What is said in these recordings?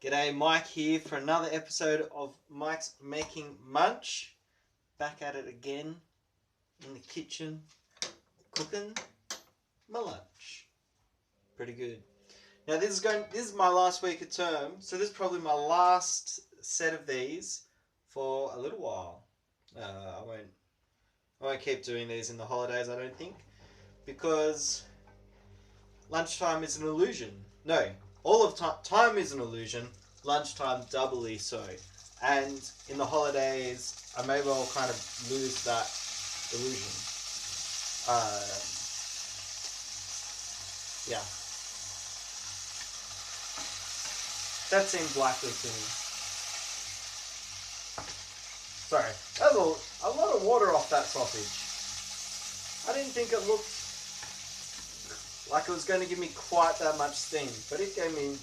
G'day, Mike here for another episode of Mike's Making Munch. Back at it again in the kitchen, cooking my lunch. Pretty good. Now this is my last week of term, so this is probably my last set of these for a little while. I won't keep doing these in the holidays, I don't think, because lunchtime is an illusion. No, all of time is an illusion. Lunchtime doubly so. And in the holidays, I may well kind of lose that illusion. Yeah. That seems likely to me. Sorry, that was a lot of water off that sausage. I didn't think it looked like it was going to give me quite that much steam, but it gave me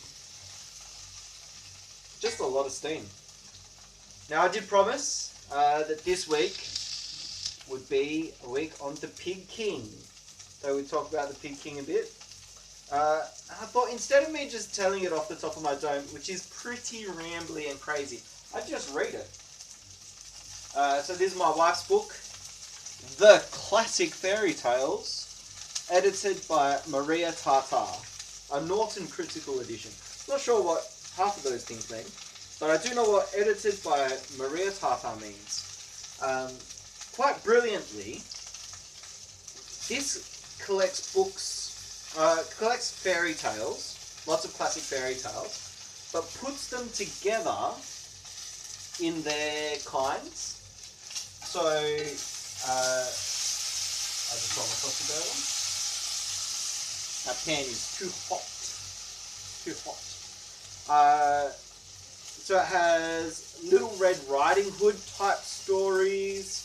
just a lot of steam. Now, I did promise that this week would be a week on the Pig King. So we talk about the Pig King a bit. I thought instead of me just telling it off the top of my dome, which is pretty rambly and crazy, I'd just read it. So this is my wife's book, The Classic Fairy Tales, edited by Maria Tartar, a Norton Critical Edition. Not sure what half of those things mean, but I do know what edited by Maria Tartar means. Quite brilliantly, this collects collects fairy tales, lots of classic fairy tales, but puts them together in their kinds. So, I just got my sausage over. That pan is too hot. So it has Little Red Riding Hood type stories,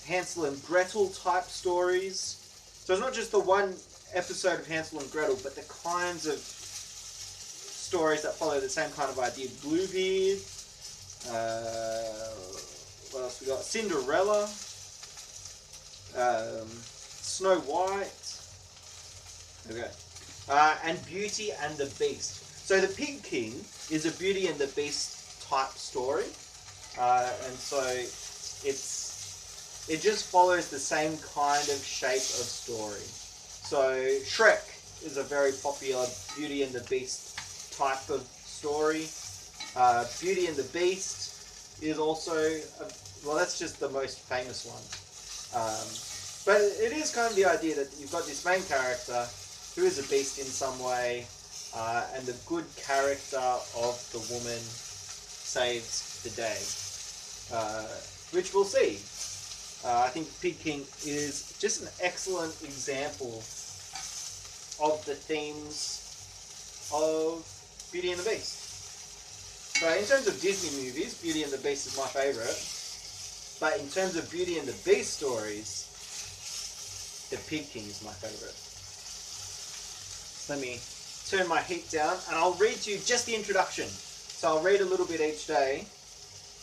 Hansel and Gretel type stories. So it's not just the one episode of Hansel and Gretel, but the kinds of stories that follow the same kind of idea. Bluebeard. What else we got? Cinderella. Snow White. Okay. And Beauty and the Beast. So the Pig King is a Beauty and the Beast type story. And so it just follows the same kind of shape of story. So Shrek is a very popular Beauty and the Beast type of story. Beauty and the Beast is also, well, that's just the most famous one. But it is kind of the idea that you've got this main character who is a beast in some way, and the good character of the woman saves the day, which we'll see. I think Pig King is just an excellent example of the themes of Beauty and the Beast. So in terms of Disney movies, Beauty and the Beast is my favourite. But in terms of Beauty and the Beast stories, the Pig King is my favourite. Let me turn my heat down and I'll read to you just the introduction. So I'll read a little bit each day.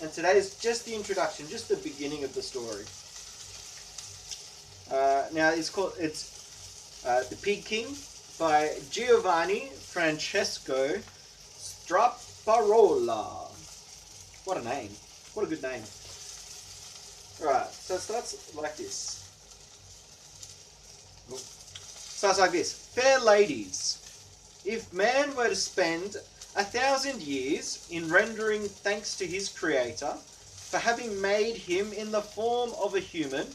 And today is just the introduction, just the beginning of the story. Now it's The Pig King by Giovanni Francesco Straparola. What a name. What a good name. Alright, so it starts like this. Starts like this. Fair ladies, if man were to spend 1,000 years in rendering thanks to his Creator for having made him in the form of a human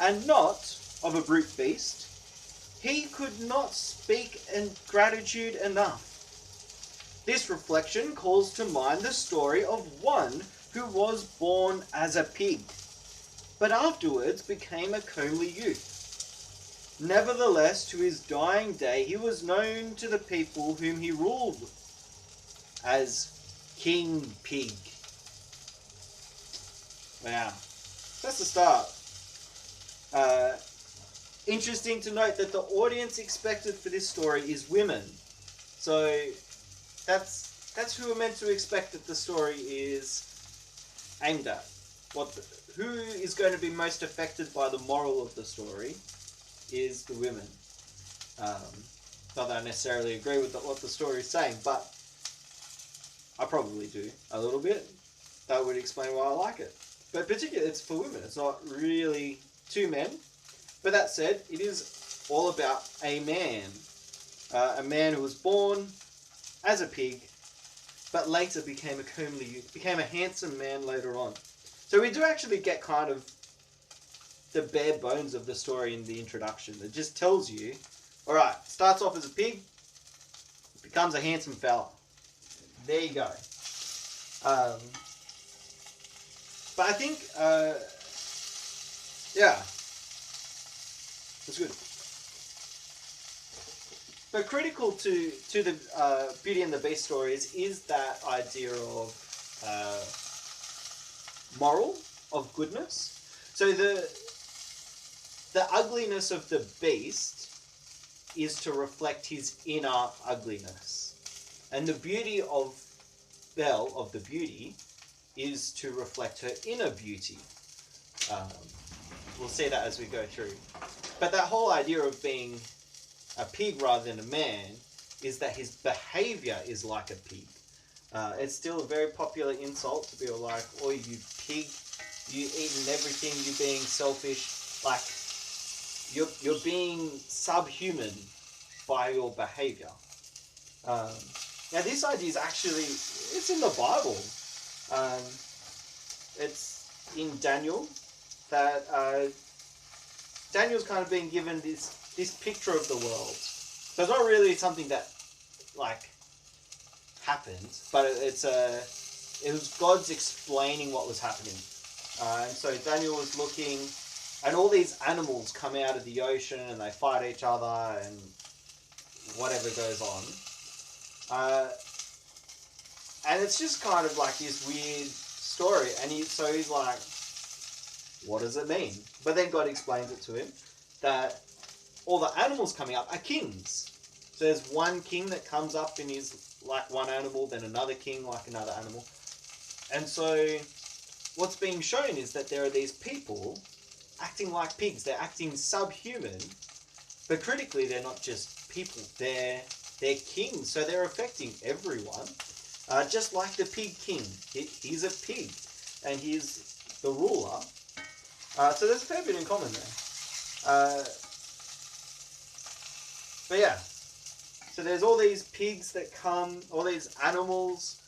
and not of a brute beast, he could not speak in gratitude enough. This reflection calls to mind the story of one who was born as a pig, but afterwards became a comely youth. Nevertheless, to his dying day, he was known to the people whom he ruled as King Pig. Wow. That's the start. Interesting to note that the audience expected for this story is women. So that's who we're meant to expect that the story is aimed at. Who is going to be most affected by the moral of the story is the women. Not that I necessarily agree with what the story is saying, but I probably do a little bit. That would explain why I like it. But particularly, it's for women. It's not really two men. But that said, it is all about a man who was born as a pig, but later became a comely youth, became a handsome man later on. So we do actually get kind of the bare bones of the story in the introduction. It just tells you, all right, starts off as a pig, becomes a handsome fella. There you go. But I think, yeah, it's good. But critical to the Beauty and the Beast stories is that idea of moral, of goodness. So the ugliness of the beast is to reflect his inner ugliness. And the beauty of Belle, of the beauty, is to reflect her inner beauty. We'll see that as we go through. But that whole idea of being a pig rather than a man is that his behavior is like a pig. It's still a very popular insult to be like, oh, you pig, you eating everything, you being selfish. Like, you're being subhuman by your behavior. Now, this idea is actually, it's in the Bible. It's in Daniel that Daniel's kind of being given this picture of the world. So it's not really something that, like, happened, but it was God's explaining what was happening. And so Daniel was looking, and all these animals come out of the ocean and they fight each other and whatever goes on. And it's just kind of like this weird story. And he's like, what does it mean? But then God explains it to him that all the animals coming up are kings. So there's one king that comes up and is like one animal, then another king like another animal. And so what's being shown is that there are these people acting like pigs. They're acting subhuman, but critically they're not just people. They're kings, so they're affecting everyone. Just like the pig king. He's a pig, and he's the ruler. So there's a fair bit in common there. But yeah, so there's all these pigs that come, all these animals,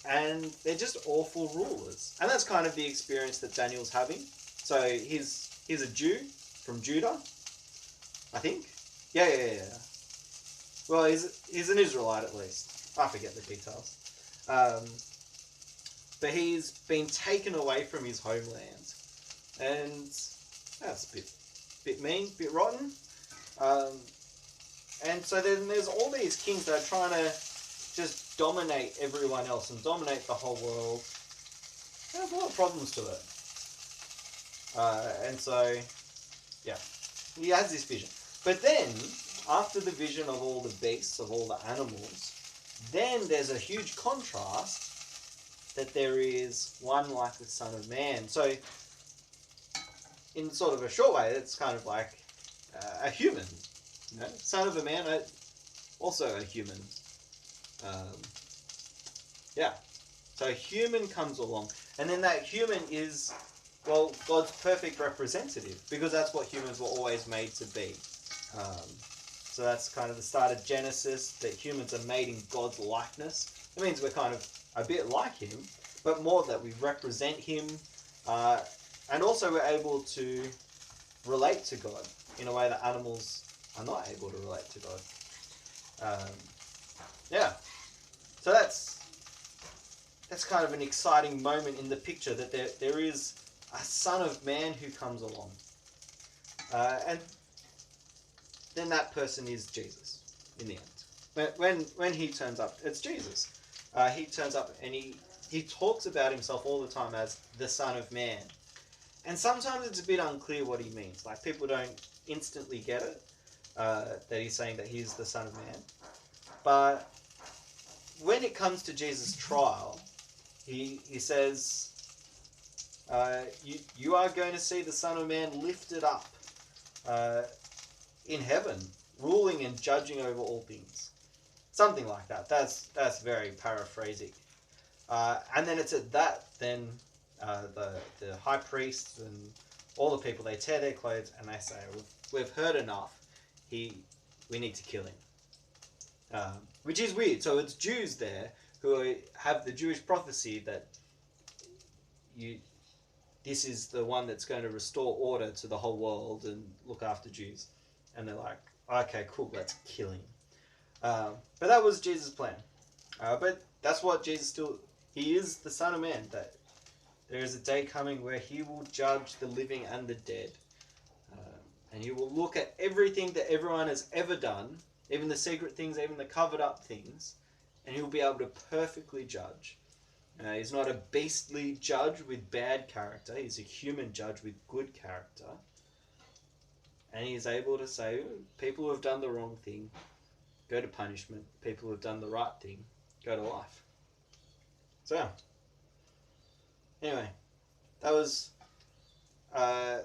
and they're just awful rulers. And that's kind of the experience that Daniel's having. So he's a Jew from Judah, I think. Yeah. Well, he's an Israelite at least. I forget the details. But he's been taken away from his homeland. And that's a bit mean, a bit rotten. And so then there's all these kings that are trying to just dominate everyone else and dominate the whole world. There's a lot of problems to it. And so, yeah, he has this vision. But then, after the vision of all the beasts, of all the animals, then there's a huge contrast that there is one like the Son of Man. So, in sort of a short way, it's kind of like a human. You know, son of a man, also a human. Yeah. So a human comes along, and then that human is, well, God's perfect representative, because that's what humans were always made to be. So that's kind of the start of Genesis, that humans are made in God's likeness. It means we're kind of a bit like him, but more that we represent him, and also we're able to relate to God in a way that animals are not able to relate to God. Yeah. So that's kind of an exciting moment in the picture, that there is a Son of Man who comes along. And then that person is Jesus in the end. When he turns up, it's Jesus. He turns up and he talks about himself all the time as the Son of Man. And sometimes it's a bit unclear what he means. Like, people don't instantly get it, that he's saying that he's the Son of Man. But when it comes to Jesus' trial, he says, you are going to see the Son of Man lifted up in heaven. ruling and judging over all things. Something like that. That's very paraphrasing. And then it's at that, then the high priests and all the people, they tear their clothes and they say, we've heard enough. We need to kill him. Which is weird. So it's Jews there who have the Jewish prophecy that this is the one that's going to restore order to the whole world and look after Jews. And they're like, okay, cool, let's kill him. But that was Jesus' plan. But that's what Jesus still... He is the Son of Man. That there is a day coming where he will judge the living and the dead. And he will look at everything that everyone has ever done, even the secret things, even the covered up things, and he'll be able to perfectly judge. He's not a beastly judge with bad character. He's a human judge with good character. And he's able to say, people who have done the wrong thing, go to punishment. People who have done the right thing, go to life. So, yeah. Anyway, that was a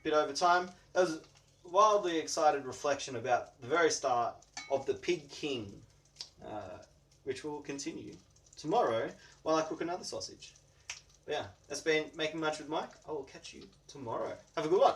bit over time. That was a wildly excited reflection about the very start of The Pig King, which will continue tomorrow while I cook another sausage. But yeah, that's been Making Munch with Mike. I will catch you tomorrow. Have a good one.